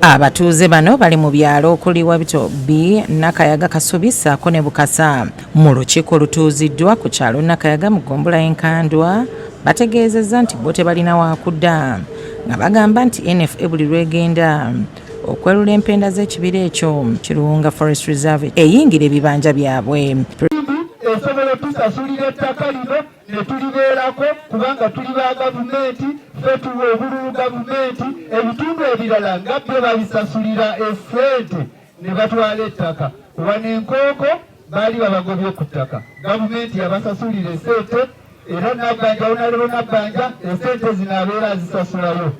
Abatuuze bano bali mu byalo okuli Wabito B, Nakayaga Kasubi ssaako ne Bukasa. Mu lukiiko olutuuziddwa ku kyalo Nakayaga mu ggombolola Nkandwa bategeezezza nti bo tebalina wakudda, nga bagamba nti NFA buli lwegenda okwerula empenda z'ekibira ekyo Kirunga Forest Reserve eyingira ebibanja byabwe. Esobola tusasulira ettaka lino ne tulibeerako kubanga tuli ba gavumenti, ffe tuwa obululu gavumenti, ebitundu ebirala nga byo babisasulira essente ne batwala ettaka. Wano Enkooko baali babagobye ku ttaka, gavumenti yabasasulira essente era Nabbanja onalebo Nabbanja essente zino abeera azisasulayo.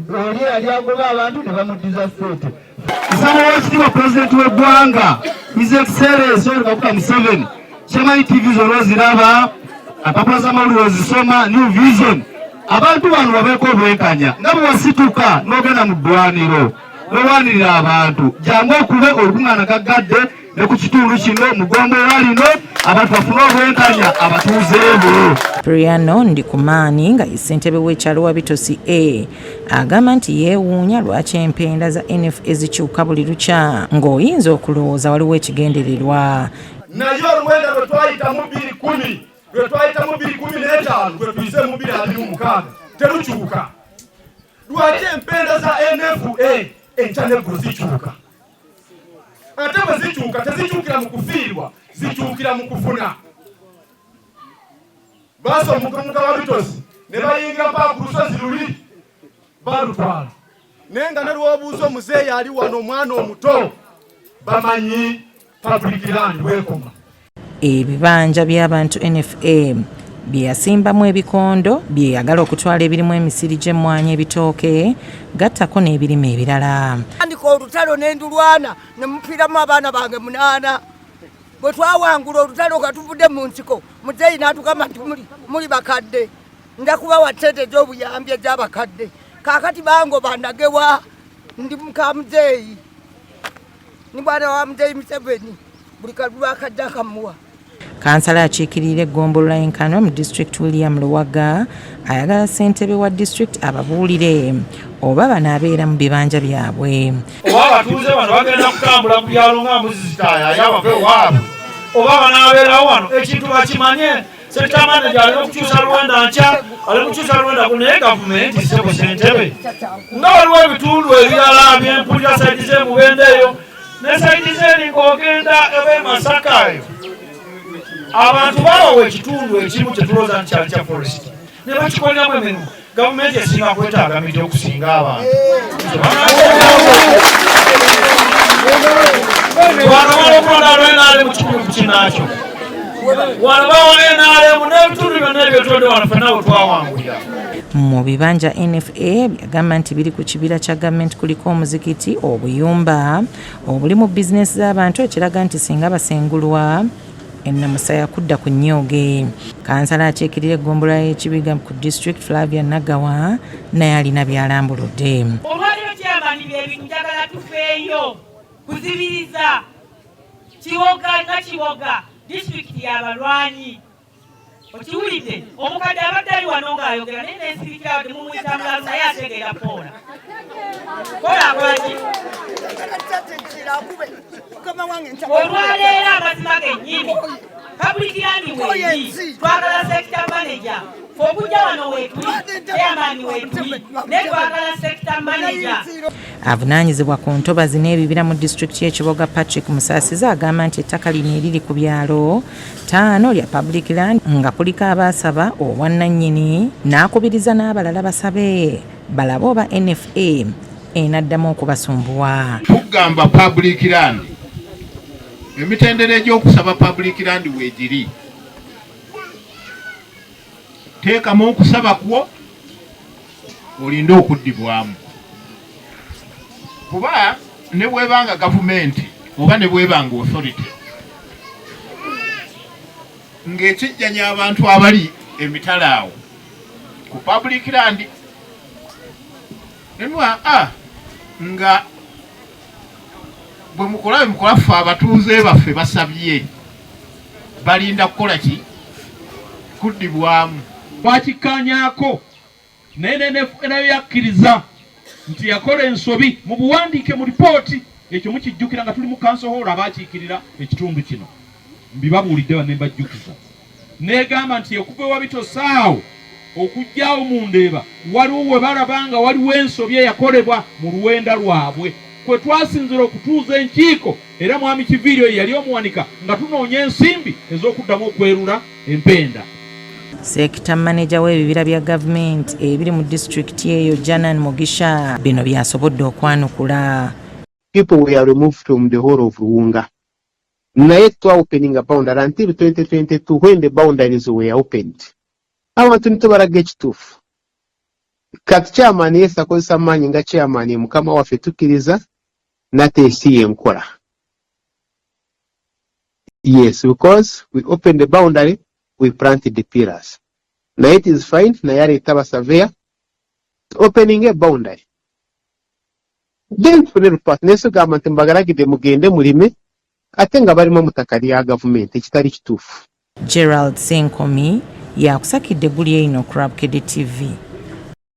Oli yali agoba abantu ne bamuddiza ssente. Nsaba Oweekitiibwa Pulezidenti w'eggwanga His Excellency Museveni Chairman TV zolo ziraba apapula z'amawulire ozisoma New Vision abantu bano babeeko obwenkanya nga bwe wasituka n'ogenda mu ddwaniro n'owanirira abantu jangu okube olukuŋŋaana gaggadde ne ku kitundu kino mu gombolola lino abantu bafune obwenkanya abatuuzeebo. Priano Ndikumaani nga ye ssentebe w'ekyalo Wabito CA agamba nti yeewuunya lwaki empenda za NFA zikyuka buli lukya ng'oyinza okulowooza waliwo ekigendererwa. Naye olwenda lwe twayitamu 2010 lwe twayitamu 2015 lwe tuyise mu 2026 terukyuka. Lwaki empenda za NFA enkya n'eggulu zikyuka? Ate bwe zikyuka tezikyukira mu kufiirwa, zikyukira mu kufuna. Baasa omuka wa Bitosi ne bayingira mpaka ku lusozi luli balutwala. Naye nga ne lw'obuuza omuzeeyi ali wano omwana omuto bamanyi public land wekoma. Ebibanja by'abantu NFA bye yasimbamu ebikondo byeyagala okutwala ebirimu emisiri gy'emmwanyi ebitooke gattako n'ebirime ebirala. Andika olutalo n'endulwana ne mufiiramu abaana bange 8. Bwe twawangula olutalo nga tuvudde mu nsiko muzeeyi n'atugamba nti muli bakadde ndakubawa ssente ez'obuyambi ez'abakadde kaakati bango bandagewa ndi muka muzeeyi ni bwana wa muzeeyi Museveni buli kalulu akadde akamuwa. Kansala akiikirira eggombolola Nkandwa mu district William Luwaga ayagala ssentebe wa district ababuulire oba banaabeera mu bibanja byabwe. Oba abatuuze bano bagenda kutambula ku byalo nga mbuzi zitaaya abave waabwe oba banaabeerawo wano ekintu bakimanye. Sekita manager ali okukyusa Rwanda nkya ali kukyusa Rwanda naye gavumenti sebo ssentebe nga waliwo ebitundu ebirala byempulira saidi z'emubende eyo ne saidi z'eri ng'ogenda ebe Masaka eyo abantu babawa ekitundu ekimu kye tulowooza nti kyali kya forestry ne bakikoleramu emirimu. Gavumenti esinga kwetaaga miti okusinga abantu. Wano waliwo okulonda lwenale mu kikulu kinakyo wano bawa NRM n'ebitundu byonna ebyetulonde wano ffenna bwe twawangulira. Mu bibanja NFA byagamba nti biri ku kibira kya gavumenti kuliko omuzikiti, obuyumba obuli mu bizinesi z'abantu ekiraga nti singa basengulwa ennamusa yakudda ku nnyooge. Kansala akiikirira eggombolola y'ekibiga ku district Flavia Nagawa naye alina byalambuludde. Olwaliro kyamani byebintu njagala tufeeyo kuzibiriza Kiboga nga Kiboga district y'abalwanyi. Okiwulidde omukadde abadde ali wano ng'ayogera naye n'ensirikira temumuyita mulalu naye ategeera Poola. Poola akolaki? Olwaleero amazima gennyini public land weeri twagala sector manager fobujja wano weetuli chairman weetuli ne twagala sector manager. Avunaanyizibwa ku ntobazi n'ebibira mu disitulikiti y'Ekiboga Patrick Musaasiza agamba nti ettaka lino eriri ku byalo 5 lya public land nga kuliko abaasaba obwannannyini n'akubiriza n'abalala basabe balabe oba NFA enaddamu okubasumbuwa. Tugamba public land emitendera egy'okusaba public land weegiri teekamu okusaba kwo olinde okuddibwamu kuba ne bwebanga gavumenti oba ne bwebanga authority ng'ekijjanya abantu abali emitala awo ku public land enwa nga bwe mukola ffe abatuuze baffe basabye balinda kukola ki kuddibwamu. Twakikkaanyaako naye nayo yakkiriza nti yakola ensobi mu buwandiike mu lipooti ekyo mukijjukira nga tuli mu council hall abaakiikirira ekitundu kino mbibabuulidde banne mbajjukiza neegamba nti okuva ewabitosaawo okujjaawo mu Ndeeba waliwo we balabanga waliwo ensobi eyakolebwa mu luwenda lwabwe kwe twasinzira okutuuza enkiiko era mwami Kiviiryo yali omuwanika nga tunoonya ensimbi ez'okuddamu okwerula empenda. Sekita maneja w'ebibira bya gavumenti ebiri mu disitulikiti eyo Janan Mugisha bino byasobodde okwanukula. People were removed from the whole of Ruunga. Naye opening a boundary until 2022 when the boundaries were opened. Abantu nitubaraga ekituufu. Kati chairman yesa akozesa amaanyi nga chairman mukama waffe tukkiriza nateesiye enkola. Yes, because we opened the boundary, we planted the pillars. Now it is fine, naye aleeta basabye opening a boundary. Then tufune lupaati nesogamba nti mbagalagidde mugende mulime ate nga balimu mutaka lya gavumenti ekitali kituufu. Gerald Senkomi yakusakidde Guli eno ku Bukedde TV.